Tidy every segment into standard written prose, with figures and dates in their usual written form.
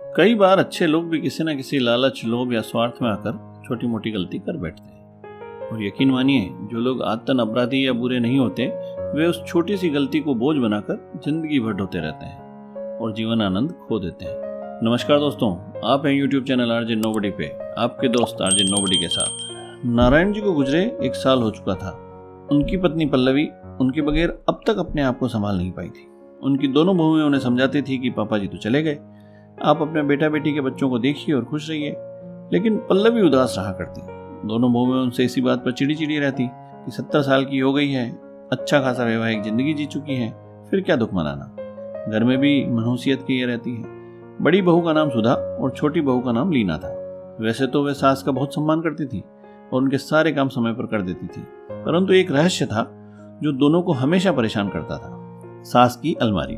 कई बार अच्छे लोग भी किसी न किसी लालच, लोभ या स्वार्थ में आकर छोटी मोटी गलती कर बैठते हैं। और यकीन मानिए, जो लोग आदतन अपराधी या बुरे नहीं होते, वे उस छोटी सी गलती को बोझ बनाकर जिंदगी भर ढोते रहते हैं और जीवन आनंद खो देते हैं। नमस्कार दोस्तों, आप हैं YouTube चैनल आरजे नोबडी पे आपके दोस्त आरजे नोबडी के साथ। नारायण जी को गुजरे 1 साल हो चुका था। उनकी पत्नी पल्लवी उनके बगैर अब तक अपने आप को संभाल नहीं पाई थी। उनकी दोनों बहुएं उन्हें समझाती थी कि पापा जी तो चले गए, आप अपने बेटा बेटी के बच्चों को देखिए और खुश रहिए। लेकिन पल्लवी उदास रहा करती। दोनों बहुएं उनसे इसी बात पर चिड़ी चिड़ी रहती कि 70 साल की हो गई है, अच्छा खासा वैवाहिक जिंदगी जी चुकी है, फिर क्या दुख मनाना। घर में भी मनहूसियत किए रहती है। बड़ी बहू का नाम सुधा और छोटी बहू का नाम लीना था। वैसे तो वे सास का बहुत सम्मान करती थी और उनके सारे काम समय पर कर देती थी, परंतु एक रहस्य था जो दोनों को हमेशा परेशान करता था। सास की अलमारी।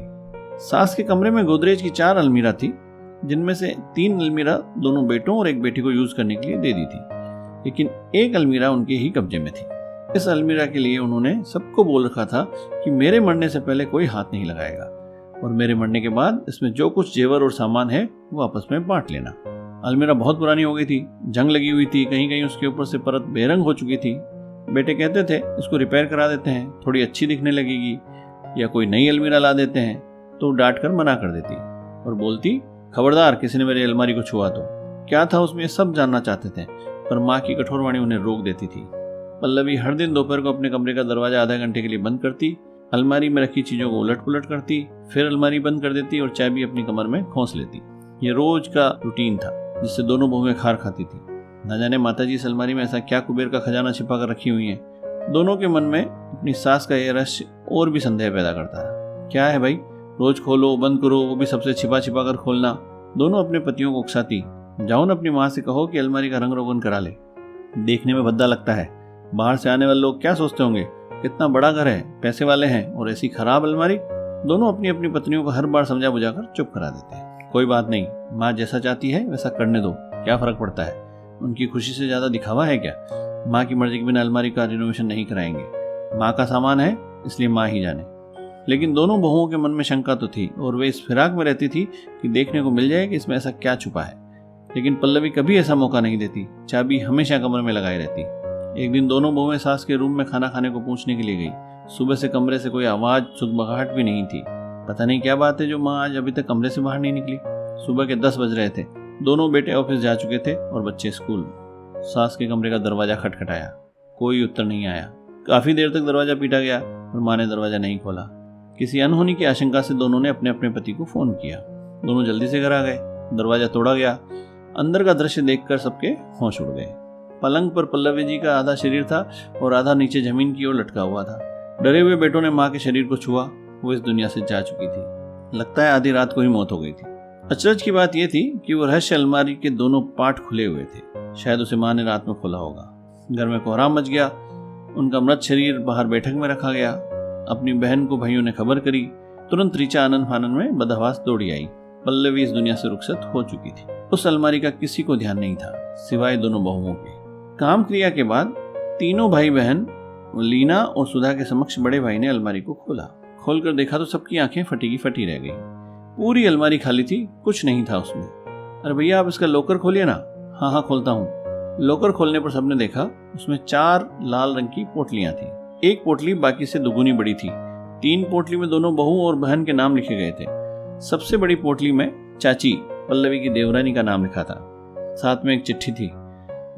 सास के कमरे में गोदरेज की 4 अलमीरा थी, जिनमें से 3 अलमीरा दोनों बेटों और एक बेटी को यूज करने के लिए दे दी थी, लेकिन एक अलमीरा उनके ही कब्जे में थी। इस अलमीरा के लिए उन्होंने सबको बोल रखा था कि मेरे मरने से पहले कोई हाथ नहीं लगाएगा और मेरे मरने के बाद इसमें जो कुछ जेवर और सामान है वो आपस में बांट लेना। अलमीरा बहुत पुरानी हो गई थी, जंग लगी हुई थी, कहीं कहीं उसके ऊपर से परत बेरंग हो चुकी थी। बेटे कहते थे इसको रिपेयर करा देते हैं, थोड़ी अच्छी दिखने लगेगी, या कोई नई अलमीरा ला देते हैं, तो डांट कर मना कर देती और बोलती खबरदार किसी ने मेरी अलमारी को छुआ तो। क्या था उसमें सब जानना चाहते थे, पर माँ की कठोर वाणी उन्हें रोक देती थी। पल्लवी हर दिन दोपहर को अपने कमरे का दरवाजा आधा घंटे के लिए बंद करती, अलमारी में रखी चीजों को उलट पुलट करती, फिर अलमारी बंद कर देती और चाबी अपनी कमर में खोंस लेती। ये रोज का रूटीन था जिससे दोनों बहुएं खार खाती थी। न जाने माताजी इस अलमारी में ऐसा क्या कुबेर का खजाना छिपा कर रखी हुई है। दोनों के मन में अपनी सास का यह रहस्य और भी संदेह पैदा करता था। क्या है भाई, रोज खोलो बंद करो, वो भी सबसे छिपा छिपा कर खोलना। दोनों अपने पतियों को उकसाती, जाओ न अपनी माँ से कहो कि अलमारी का रंग रोगन करा ले, देखने में भद्दा लगता है। बाहर से आने वाले लोग क्या सोचते होंगे, कितना बड़ा घर है, पैसे वाले हैं और ऐसी खराब अलमारी। दोनों अपनी अपनी पत्नियों को हर बार समझा बुझाकर चुप करा देते हैं। कोई बात नहीं, माँ जैसा चाहती है वैसा करने दो, क्या फर्क पड़ता है, उनकी खुशी से ज्यादा दिखावा है क्या। माँ की मर्जी के बिना अलमारी का रिनोवेशन नहीं कराएंगे, माँ का सामान है इसलिए माँ ही जाने। लेकिन दोनों बहुओं के मन में शंका तो थी और वे इस फिराक में रहती थी कि देखने को मिल जाए कि इसमें ऐसा क्या छुपा है। लेकिन पल्लवी कभी ऐसा मौका नहीं देती, चाबी हमेशा कमरे में लगाई रहती। एक दिन दोनों बहुएं सास के रूम में खाना खाने को पूछने के लिए गई। सुबह से कमरे से कोई आवाज सुगबगाहट भी नहीं थी। पता नहीं क्या बात है जो माँ आज अभी तक कमरे से बाहर नहीं निकली। सुबह के 10 बज रहे थे। दोनों बेटे ऑफिस जा चुके थे और बच्चे स्कूल। सास के कमरे का दरवाजा खटखटाया, कोई उत्तर नहीं आया। काफी देर तक दरवाजा पीटा गया और माँ ने दरवाजा नहीं खोला। किसी अनहोनी की आशंका से दोनों ने अपने अपने पति को फोन किया। दोनों जल्दी से घर आ गए। दरवाजा तोड़ा गया। अंदर का दृश्य देखकर सबके होश उड़ गए। पलंग पर पल्लवी जी का आधा शरीर था और आधा नीचे जमीन की ओर लटका हुआ था। डरे हुए बेटों ने माँ के शरीर को छुआ। वो इस दुनिया से जा चुकी थी। लगता है आधी रात को ही मौत हो गई थी। अचरज की बात यह थी कि वो रहस्य अलमारी के दोनों पार्ट खुले हुए थे। शायद उसे माँ ने रात में खोला होगा। घर में कोहराम मच गया। उनका मृत शरीर बाहर बैठक में रखा गया। अपनी बहन को भाइयों ने खबर करी। तुरंत ऋचा आनंद फानन में बदहवास दौड़ी आई। पल्लवी इस दुनिया से रुखसत हो चुकी थी। उस अलमारी का किसी को ध्यान नहीं था सिवाय दोनों बहुओं के। काम क्रिया के बाद तीनों भाई बहन लीना और सुधा के समक्ष बड़े भाई ने अलमारी को खोला। खोलकर देखा तो सबकी आंखें फटी की फटी रह गई। पूरी अलमारी खाली थी, कुछ नहीं था उसमें। अरे भैया आप इसका लॉकर खोलिए ना। हाँ हाँ खोलता हूँ। लॉकर खोलने पर सबने देखा उसमें 4 लाल रंग की पोटलियां थी। एक पोटली बाकी से दुगुनी बड़ी थी। 3 पोटली में दोनों बहू और बहन के नाम लिखे गए थे। सबसे बड़ी पोटली में चाची पल्लवी की देवरानी का नाम लिखा था। साथ में एक चिट्ठी थी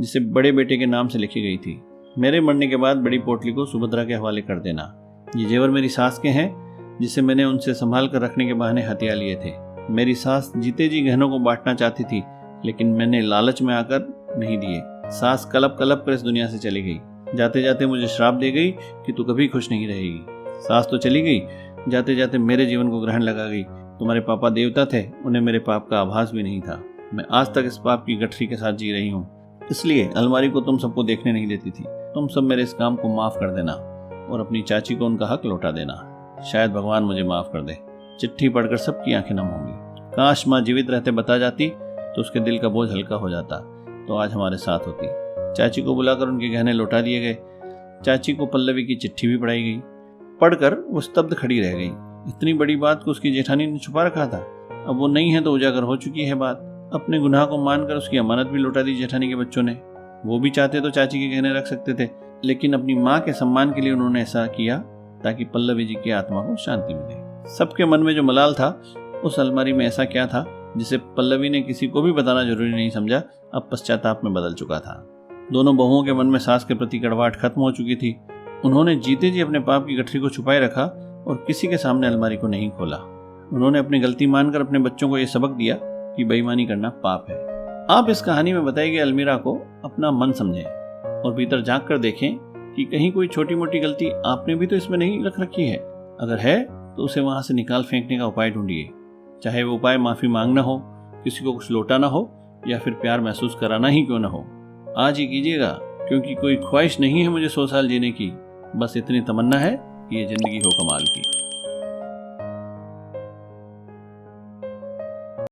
जिसे बड़े बेटे के नाम से लिखी गई थी। मेरे मरने के बाद बड़ी पोटली को सुभद्रा के हवाले कर देना। ये जेवर मेरी सास के हैं जिसे मैंने उनसे संभाल कर रखने के बहाने हथिया लिए थे। मेरी सास जीते जी गहनों को बांटना चाहती थी, लेकिन मैंने लालच में आकर नहीं दिए। सास कलप कलप कर इस दुनिया से चली गई। जाते जाते मुझे श्राप दे गई कि तू कभी खुश नहीं रहेगी। सास तो चली गई, जाते जाते मेरे जीवन को ग्रहण लगा गई। तुम्हारे पापा देवता थे, उन्हें मेरे पाप का आभास भी नहीं था। मैं आज तक इस पाप की गठरी के साथ जी रही हूँ। इसलिए अलमारी को तुम सबको देखने नहीं देती थी। तुम सब मेरे इस काम को माफ कर देना और अपनी चाची को उनका हक लौटा देना। शायद भगवान मुझे माफ कर दे। चिट्ठी पढ़कर सबकी आंखें नम होंगी। काश माँ जीवित रहते बता जाती तो उसके दिल का बोझ हल्का हो जाता, तो आज हमारे साथ होती। चाची को बुलाकर उनके गहने लौटा दिए गए। चाची को पल्लवी की चिट्ठी भी पढ़ाई गई। पढ़कर वो स्तब्ध खड़ी रह गई। इतनी बड़ी बात को उसकी जेठानी ने छुपा रखा था। अब वो नहीं है तो उजागर हो चुकी है बात। अपने गुनाह को मानकर उसकी अमानत भी लौटा दी जेठानी के बच्चों ने। वो भी चाहते तो चाची के गहने रख सकते थे, लेकिन अपनी माँ के सम्मान के लिए उन्होंने ऐसा किया ताकि पल्लवी जी की आत्मा को शांति मिले। सबके मन में जो मलाल था, उस अलमारी में ऐसा क्या था जिसे पल्लवी ने किसी को भी बताना जरूरी नहीं समझा, अब पश्चाताप में बदल चुका था। दोनों बहुओं के मन में सास के प्रति कड़वाहट खत्म हो चुकी थी। उन्होंने जीते जी अपने पाप की गठरी को छुपाए रखा और किसी के सामने अलमारी को नहीं खोला। उन्होंने अपनी गलती मानकर अपने बच्चों को यह सबक दिया कि बेईमानी करना पाप है। आप इस कहानी में बताई गई अलमीरा को अपना मन समझें और भीतर झांक कर देखें कि कहीं कोई छोटी मोटी गलती आपने भी तो इसमें नहीं रख रखी है। अगर है तो उसे वहां से निकाल फेंकने का उपाय ढूंढिए, चाहे वो उपाय माफी मांगना हो, किसी को कुछ लौटाना हो या फिर प्यार महसूस कराना ही क्यों ना हो। आज ही कीजिएगा, क्योंकि कोई ख्वाहिश नहीं है मुझे 100 साल जीने की, बस इतनी तमन्ना है कि ये जिंदगी हो कमाल की।